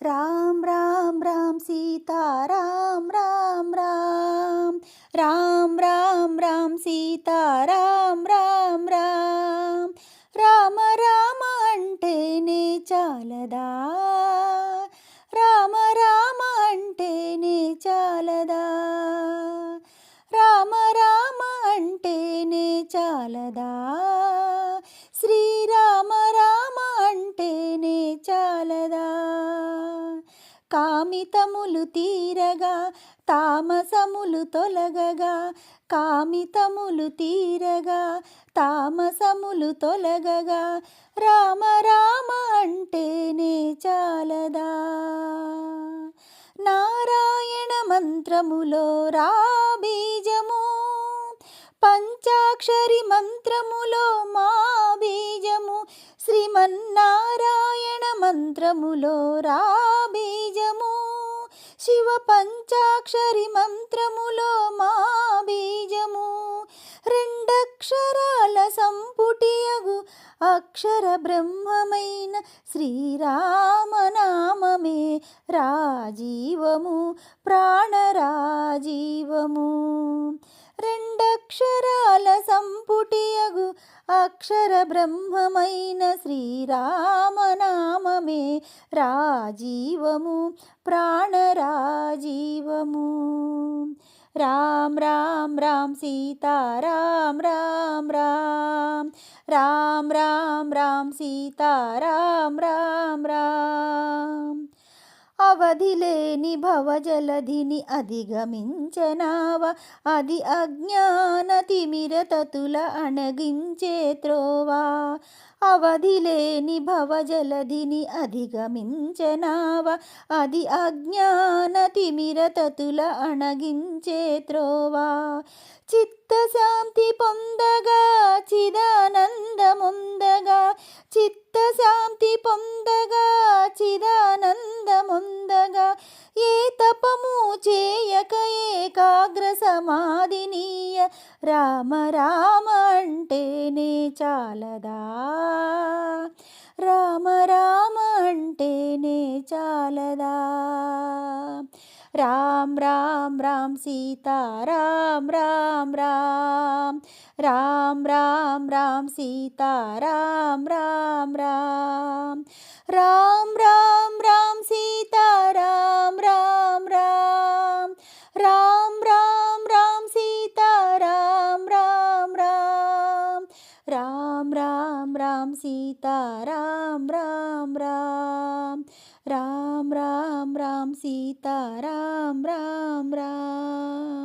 राम राम राम सीता राम राम राम राम राम राम सीता राम राम राम రామ రామ అంటేనే చాలదా రామ రామ అంటేనే చాలదా రామ రామ అంటేనే చాలదా శ్రీరామ రామ అంటేనే చాలదా కామితములు తీరగా తామసములు తొలగగా కామితములు తీరగా తామసములు తొలగగా రామ రామ అంటేనే చాలదా నారాయణ మంత్రములో రా బీజము పంచాక్షరి మంత్రములో మా బీజము శ్రీమన్నారాయణ మంత్రములో రా బీజము శివ పంచాక్షరి మంత్రములో మా బీజము రెండక్షరాల సంపుటియగు అక్షర బ్రహ్మమైన శ్రీరామనామమే రాజీవము ప్రాణరాజీవము రెండక్షరాల సంపుటియగు అక్షర బ్రహ్మమైన శ్రీరామనామమే రాజీవము ప్రాణరాజీవము రామ్ రామ్ రామ్ సీతా రామ్ రామ్ రామ్ రామ్ రామ్ రామ్ సీతా రామ్ రామ్ రామ్ అవధిలేని భవజలధిని అధిగమించనావ అది అజ్ఞాన తిమిరతతుల అణగించే త్రోవా అవధిలేని భవజలధిని అధిగమించనావ అది అజ్ఞాన తిమిరతతుల అణగించే త్రోవా చిత్తశాంతి పొందగా చిదానందముందగా చిత్తశాంతి పొందగా చిదానందముందగా ఏ తపము చేయక ఏకాగ్ర సమాధినీయ రామ రామ అంటేనే చాలదా రామ రామ అంటేనే చాలదా రామ్ రామ్ రామ్ సీతా రామ్ రామ్ రామ్ రామ్ రామ్ రామ్ సీతా రామ్ రామ్ రామ్ రామ్ రామ్ రామ్ సీతా రామ్ రామ్ రామ్ రామ్ రామ్ రామ్ సీతా రామ్ రామ్ రామ్ రామ్ రామ్ రామ్ సీతా రామ్ రామ్ రామ్ రామ్ రామ్ రామ్ సీతా రామ్ రామ్ రామ్